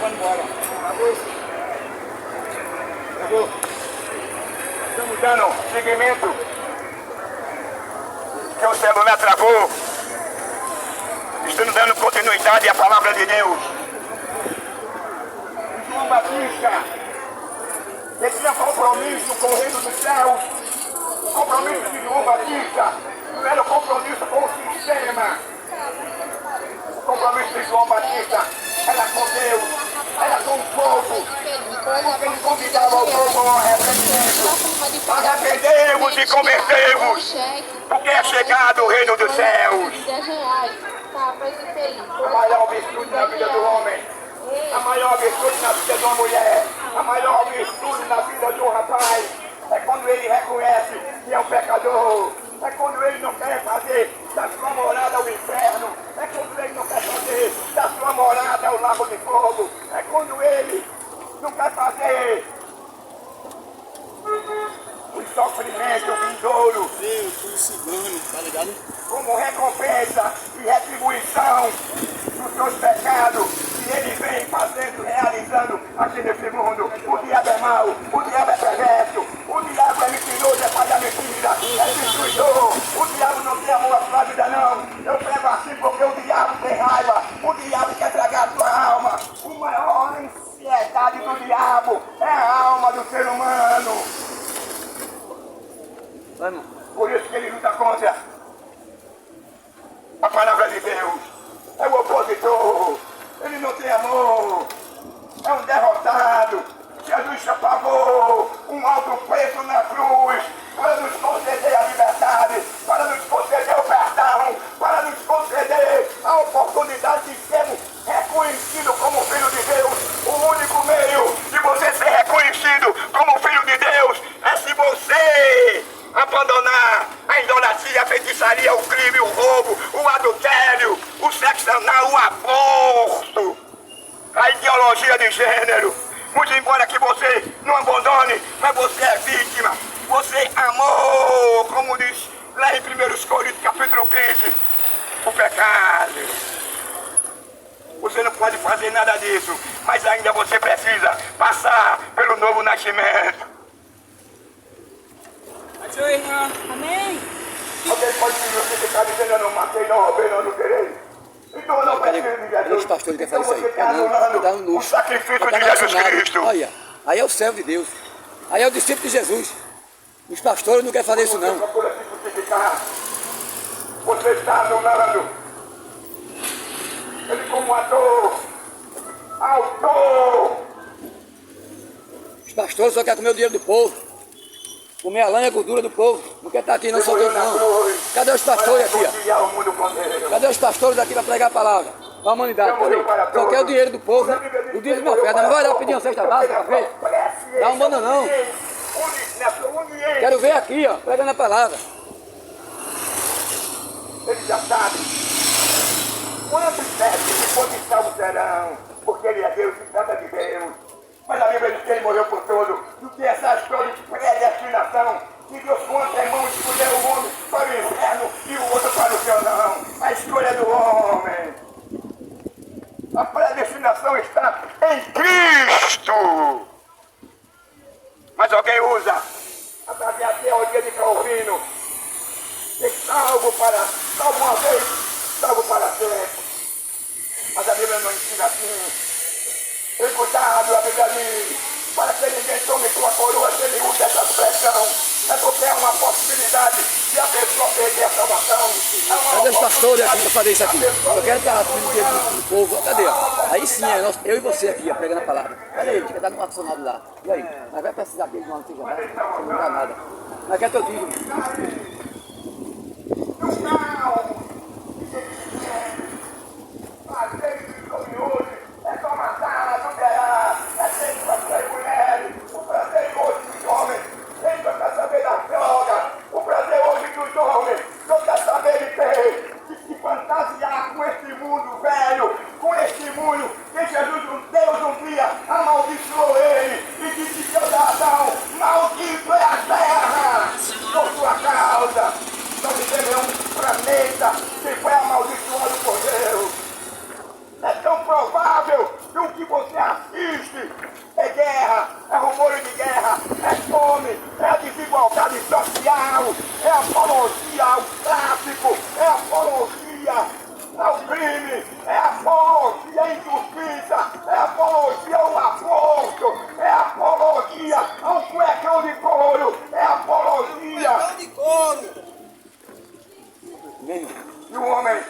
vai embora. Acabou? Acabou? Estamos dando seguimento. Seu celular travou. Estamos dando continuidade à palavra de Deus. João Batista, ele tinha compromisso com o reino dos céus. O compromisso de João Batista não era o compromisso com o sistema. O compromisso de João Batista era com Deus, era com o povo. Porque ele convidava o povo ao arrependimento. Arrependemos e convertemos, porque é chegado o reino dos céus. A maior virtude na vida do homem, a maior virtude na vida de uma mulher, a maior virtude na vida de um rapaz, é quando ele reconhece que é um pecador. É quando ele não quer fazer da sua morada o inferno. É quando ele não quer fazer da sua morada o lago de fogo. É quando ele não quer fazer o sofrimento vindouro. Deus, cigano, tá ligado? Como recompensa e retribuição dos seus pecados que ele vem fazendo, realizando aqui nesse mundo. O diabo é mau, o diabo é perverso, o diabo é mentiroso, é pai da mentira, é destruidor. O diabo não tem amor à sua vida, não. Eu pego assim porque o diabo tem raiva, o diabo quer tragar a sua alma. A maior ansiedade do diabo é a alma do ser humano. Por isso que ele luta contra a palavra de Deus. É o opositor. Ele não tem amor. É um derrotado. Jesus pagou um alto preço na cruz para nos conceder a liberdade, para nos conceder o perdão, para nos conceder a oportunidade de sermos reconhecidos como filho de Deus. O único meio de você ser reconhecido como filho de Deus é se você abandonar a idolatria, a feitiçaria, o crime, o roubo, o adultério, o sexo anal, o aborto, a ideologia de gênero. Muito embora que você não abandone, mas você é vítima. Você amou, como diz lá em 1 Coríntios capítulo 15, o pecado. Você não pode fazer nada disso, mas ainda você precisa passar pelo novo nascimento. Amém. Alguém pode ficar dizendo: eu não matei, não roubei, não adulterei. Então eu não preciso de Jesus. Os pastores querem fazer isso aí. Então você está anulando o sacrifício de Jesus Cristo. Olha, aí é o servo de Deus. Aí é o discípulo de Jesus. Os pastores não querem fazer isso não. Você está anulando ele como ator, autor. Os pastores só querem comer o dinheiro do povo. Comer a lã e a gordura do povo. Não quer estar aqui não, só Deus não. Cadê os pastores aqui, ó? Cadê os pastores aqui para pregar a palavra? Para a humanidade, cadê? Só quer o dinheiro do povo, né? O dinheiro de uma oferta. Não vai dar pedir uma cesta básica para ver? Dá um bando não. Quero ver aqui, ó, pregando a palavra. Ele já sabe quantos testes de posição serão, porque ele é Deus e trata de Deus. Mas a Bíblia diz que ele morreu por todo, do que essa história de predestinação, que Deus com antemão escolheu o homem para o inferno e o outro para o céu, não. A escolha do homem. A predestinação está em Cristo. Mas alguém usa a teoria de Calvino, que salvo uma vez, salvo para sempre. Mas a Bíblia não ensina assim. E cuidado, a Bíblia diz, para que ninguém tome sua coroa se ele usa essa expressão. É porque é uma possibilidade de a pessoa perder a salvação. Cadê os pastores aqui para fazer isso aqui? Eu quero estar afim do dinheiro do povo. Cadê? Aí sim, é eu e você aqui, ó, pregando a palavra. Cadê ele? Fica dando um acionado lá. E aí? Mas vai precisar dele de uma notícia lá? Você não dá nada. Mas quer teu dízimo? É só matar, adulterar, é sempre para ser mulheres, o prazer hoje dos homens, sempre para saber da droga, o prazer hoje dos homens, não quer saber de ter, de se fantasiar com esse mundo velho, com esse mundo que Jesus, Deus um dia amaldiçoou ele e disse que Adão, maldito é a terra, por sua causa. Nós vivemos um planeta que foi amaldiçoado crime, é apologia à injustiça, é apologia ao aborto, é apologia a um cuecão de couro, é apologia. De couro. E o homem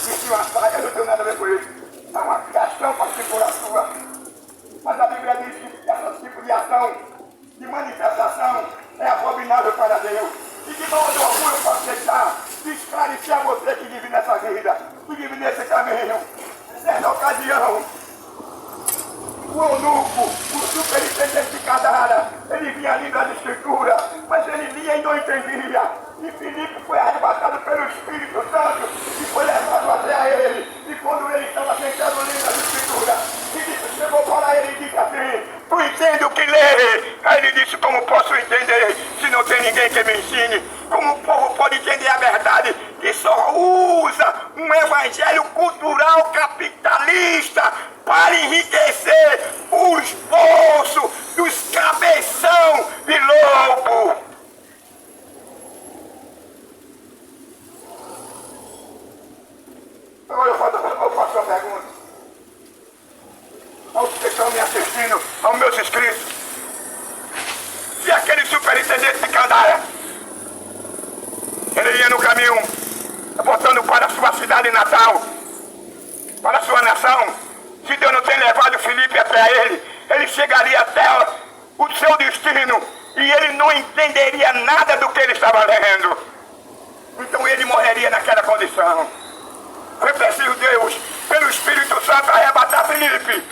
vestiu uma saia, não tem nada a ver com isso. É uma questão particular sua. Mas a Bíblia diz que esse tipo de ação, de manifestação, é abominável para Deus. E de modo algum eu posso deixar de esclarecer a você que vive nessa vida, que vive nesse caminho. Nessa ocasião, o eunuco, o superintendente de cada área, ele vinha lendo as escrituras, mas ele lia e não entendia. E Filipe foi arrebatado pelo Espírito Santo e foi levado até ele. E quando ele estava sentado lendo as escrituras, Filipe chegou para ele e disse assim: tu entende o que lê? Aí ele disse: como posso entender se não tem ninguém que me ensine? Como o povo pode entender a verdade que só usa um evangelho cultural capitalista para enriquecer os bolsos dos cabeção de lobo? Agora eu faço uma pergunta aos que estão me assistindo, aos meus inscritos. Se aquele superintendente de Candaia, ele ia no caminho voltando para a sua cidade natal, para a sua nação, se Deus não tem levado Filipe até ele, ele chegaria até o seu destino e ele não entenderia nada do que ele estava lendo. Então ele morreria naquela condição. Foi preciso Deus, pelo Espírito Santo, arrebatar Filipe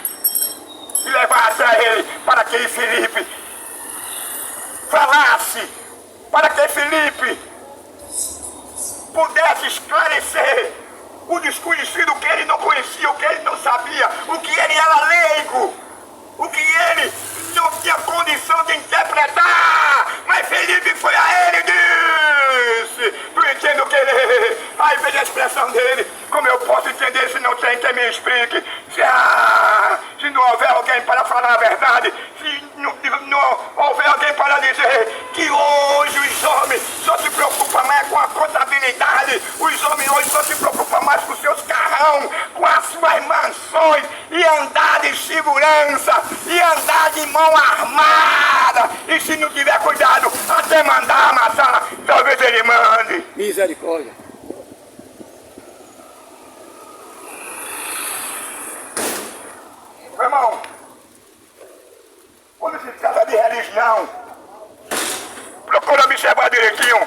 e levar até ele, para que Filipe falasse, para que Filipe pudesse esclarecer o desconhecido, o que ele não conhecia, o que ele não sabia, o que ele era leigo, o que ele não tinha condição de interpretar. Mas Filipe foi a ele e disse: tu entende o que ele... Aí veja a expressão dele: como eu posso entender se não tem quem me explique? Se não houver alguém para falar a verdade, se não houver alguém para dizer que hoje os homens só se preocupam mais com a contabilidade, os homens hoje só se preocupam mais com seus carrão, com as suas mansões, e andar de segurança, e andar de mão armada, e se não tiver cuidado, até mandar matar, talvez ele mande. Misericórdia. Meu irmão, quando se trata de religião, procura observar direitinho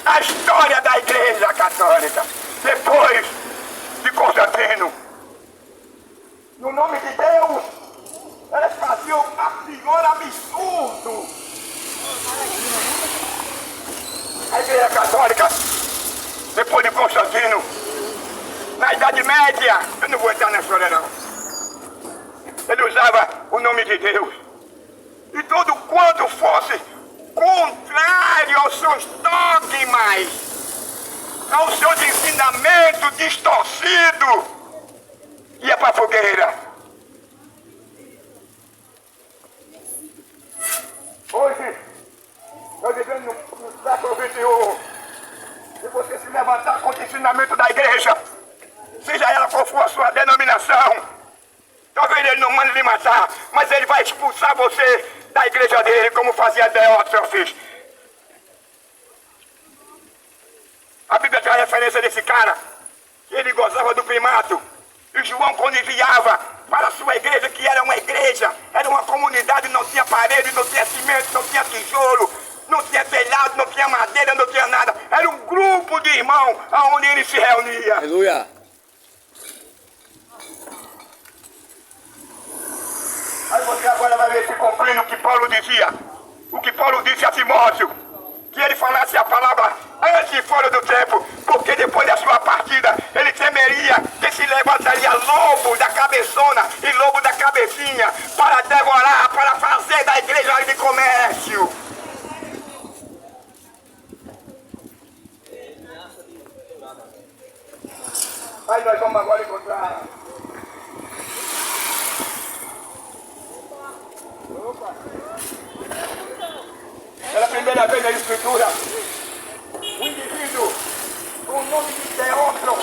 a história da Igreja Católica, depois de Constantino. No nome de Deus, elas faziam a pior absurdo. A Igreja Católica, depois de Constantino, na Idade Média, eu não vou entrar nessa história não, ele usava o nome de Deus. E tudo quanto fosse contrário aos seus dogmas, aos seus ensinamentos distorcidos, ia para a fogueira. Hoje, nós vivemos no século XXI, e você se levantar contra o ensinamento da igreja, seja ela qual for a sua denominação, talvez ele não mande lhe matar, mas ele vai expulsar você da igreja dele, como fazia Diótrefes. A Bíblia traz referência desse cara, que ele gozava do primato. E João, quando enviava para a sua igreja, que era uma comunidade, não tinha parede, não tinha cimento, não tinha tijolo, não tinha telhado, não tinha madeira, não tinha nada. Era um grupo de irmãos onde ele se reunia. Aleluia. Aí você agora vai ver se compreende o que Paulo dizia. O que Paulo disse a Timóteo. Que ele falasse a palavra antes e fora do tempo. Porque depois da sua partida, ele temeria que se levantaria lobo da cabeçona e lobo da cabecinha para devorar, para fazer da igreja área de comércio. Aí nós vamos agora encontrar. Pela primeira vez na Escritura, o indivíduo nome de Teófilo.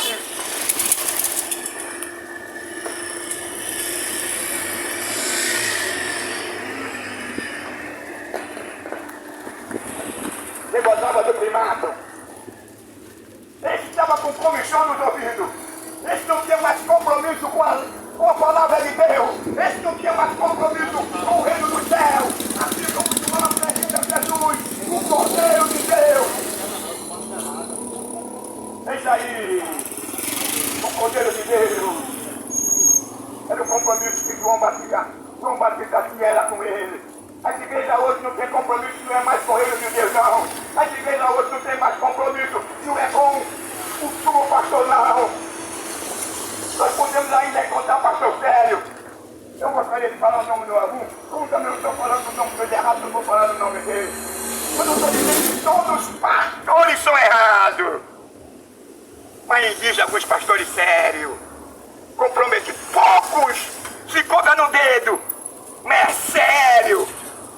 Ele gozava do primato. Esse estava com comichão nos ouvidos. Esse não tinha mais compromisso com a palavra de Deus. Esse não tinha mais compromisso com o reino do céu. Assim como o João apresenta Jesus, o Cordeiro de Deus. Eis aí, o Cordeiro de Deus. Era o compromisso que João Batista tinha era com ele. A igreja hoje não tem compromisso, não é mais com o reino de Deus, não. A igreja hoje não tem mais compromisso, não é com o sumo pastor, não. Nós podemos ainda encontrar o pastor sério. Eu gostaria de falar o nome do algum, como também não estou falando o nome dele errado, não vou falar o nome dele. Eu não estou dizendo que todos os pastores são errados. Mas existe alguns pastores sérios, comprometidos. Poucos se conta no dedo, mas é sério.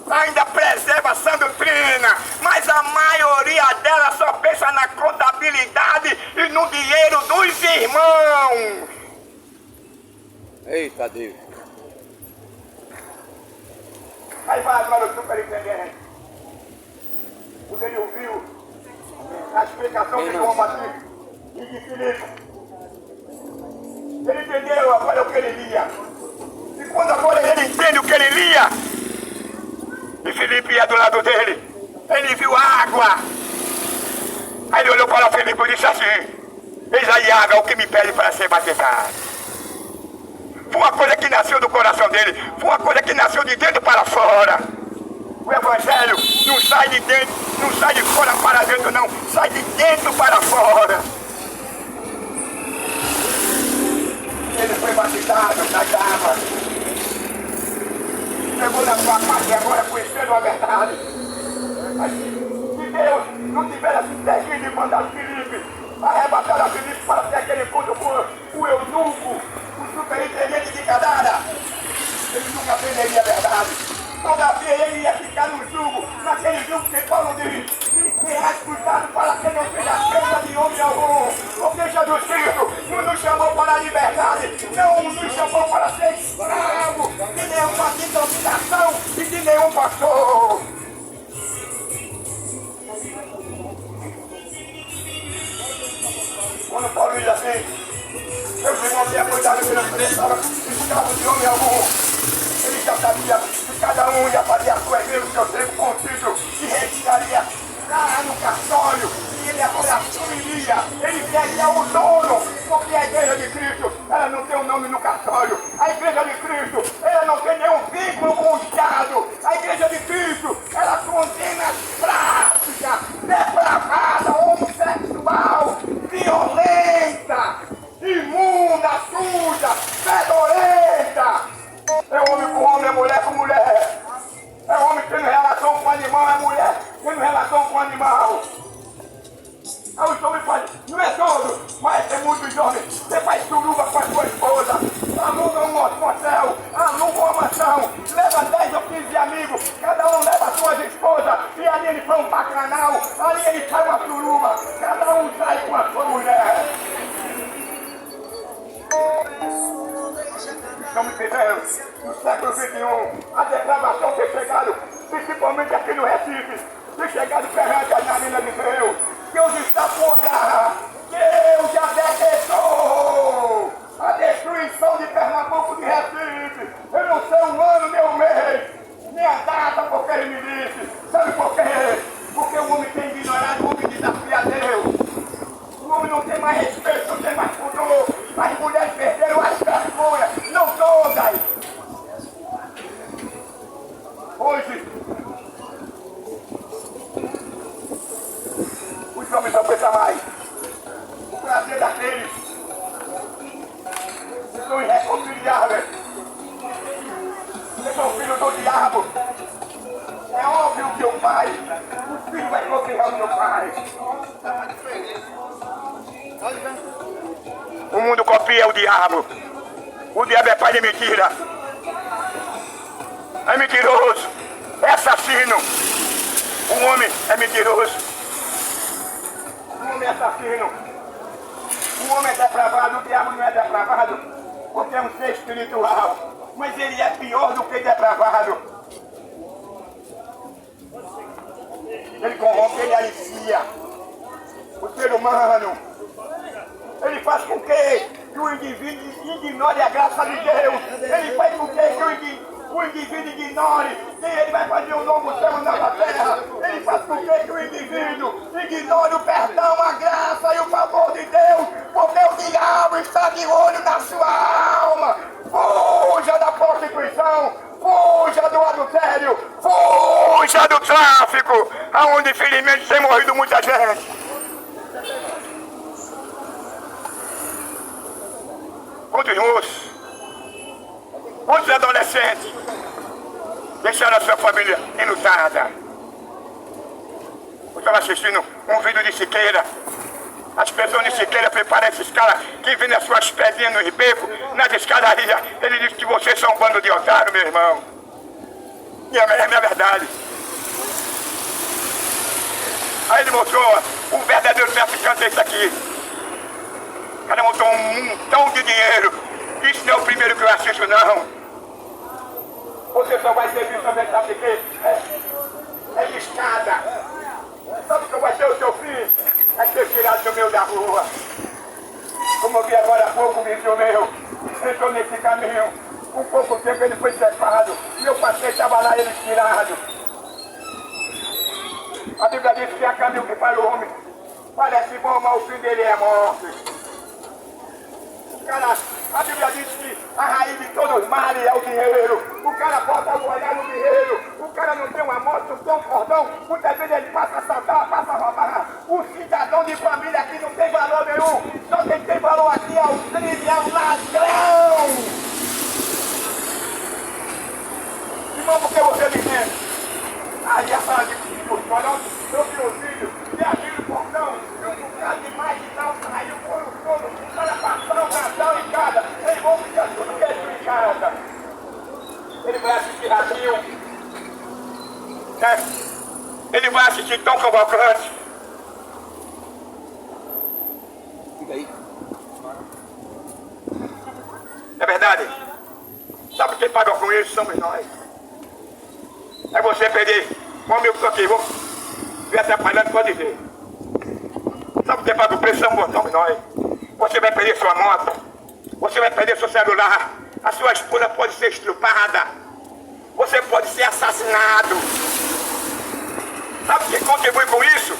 Ainda preserva a sã doutrina, mas a maioria dela só pensa na contabilidade e no dinheiro dos irmãos. Eita Deus. Aí vai agora o superintendente. Quando ele ouviu a explicação de João Batista e de Filipe, ele entendeu agora o que ele lia. E quando agora ele entende o que ele lia, e Filipe ia do lado dele, ele viu água. Aí ele olhou para Filipe e disse assim: eis aí água, o que me pede para ser batizado. Foi uma coisa que nasceu do coração dele, foi uma coisa que nasceu de dentro para fora. O evangelho não sai de dentro, não sai de fora para dentro, não, sai de dentro para fora. Ele foi batizado nas águas. Chegou na sua parte agora conhecendo a verdade. Mas se Deus não tivesse seguido e mandado Filipe, arrebatar a Filipe para ter aquele encontro com o eunuco, o superintendente de Gadara, ele nunca aprenderia a verdade. Todavia ele ia ficar no jugo, naquele jugo que Paulo diz: será cuidado para que não seja presa de homem algum. Porque Jesus Cristo não nos chamou para a liberdade, não nos chamou para ser escravo de nenhuma denominação e de nenhum pastor. Quando Paulo diz assim: meus irmãos, tenha cuidado que não seja escravo de homem algum. Ele já sabia que cada um ia fazer a sua igreja, o seu tempo contigo, e retiraria lá no cartório, e ele agora assumiria, ele seria o dono, porque a igreja de Cristo, ela não tem um nome no cartório. A igreja de Cristo, ela não tem nenhum vínculo com o Estado. A igreja de Cristo, ela condena prática depravada, homossexual, violenta, imunda, suja, fedorenta. É homem com homem, é mulher com mulher. É homem tendo relação com animal, é mulher tendo relação com animal. Aí os homens fazem, não é todo, mas tem muitos homens. Você faz suruba com a sua esposa, aluga um motel, aluga uma mansão, leva 10 ou 15 amigos, cada um leva as suas esposas, e ali ele faz um bacanal, ali ele faz uma suruba, cada um sai com a sua mulher. Estamos vivendo no século XXI, a depravação tem chegado, principalmente aqui no Recife, tem chegado perante a narina de Deus. Deus está por olhar, Deus já decretou a destruição de Pernambuco, de Recife. Eu não sei o ano, nem o mês, nem a data, porque ele me disse. Sabe por quê? Porque o homem tem ignorado, o homem desafia a Deus. O homem não tem mais respeito, não tem mais pudor. As mulheres perderam as vergonhas, não todas. Hoje, os homens não pensam mais. O prazer daqueles que são irreconciliáveis. Eles são filhos do diabo. É óbvio que o pai, o filho vai bloquear o seu pai. O mundo copia o diabo. O diabo é pai de mentira. É mentiroso. É assassino. O homem é mentiroso. O homem é assassino. O homem é depravado, o diabo não é depravado, porque é um ser espiritual. Mas ele é pior do que depravado. Ele corrompe, ele alicia o ser humano. Ele faz com que o indivíduo ignore a graça de Deus. Ele faz com que o indivíduo ignore que ele vai fazer um novo céu na nova terra. Ele faz com que o indivíduo ignore o perdão, a graça e o favor de Deus, porque o diabo está de olho na sua alma. Fuja da prostituição, fuja do adultério, fuja do tráfico, aonde infelizmente tem morrido muita gente. Quantos moços, quantos adolescentes deixaram a sua família enlutada? Eu estava assistindo um vídeo de Siqueira. As pessoas de Siqueira preparam esses caras que vendem as suas pedrinhas nos becos, nas escadarias. Ele diz que vocês são um bando de otários, meu irmão. E é minha verdade. Aí ele mostrou o verdadeiro traficante, esse aqui. O cara montou um montão de dinheiro. Isso não é o primeiro que eu assisto, não. Você só vai ser visto também, sabe de quê? É de escada. Sabe que vai ser o seu filho? É ser tirado do meio da rua. Como eu vi agora há pouco, um vizinho meu entrou nesse caminho. Com pouco tempo ele foi separado. E eu passei, estava lá ele tirado. A Bíblia diz que há caminho que para o homem parece bom, mas o fim dele é a morte. Cara, a Bíblia diz que a raiz de todos os males é o dinheiro. O cara bota o olhar no dinheiro. O cara não tem uma moto, não tem um cordão. Muitas vezes ele passa a assaltar, passa a roubar. O cidadão de família aqui não tem valor nenhum. Só quem tem valor aqui é o crime, é o ladrão. Irmão, por que você me vê? Aí a sala de custódia, eu vi o vídeo, e abriu o portão, e um bocado de mais de tal, saiu o couro todo, para passar o Natal em casa. Eles vão ficar tudo quieto em casa. Ele vai assistir Ratinho, né? Ele vai assistir Tom Cavalcante. Fica aí. É verdade? Sabe quem paga com isso? Somos nós. É você perder um amigo que aqui, vou ver atrapalhando, pode ver. Sabe quem paga o preço? Somos nós. Você vai perder sua moto, você vai perder seu celular, a sua esposa pode ser estrupada, você pode ser assassinado. Sabe quem contribui com isso?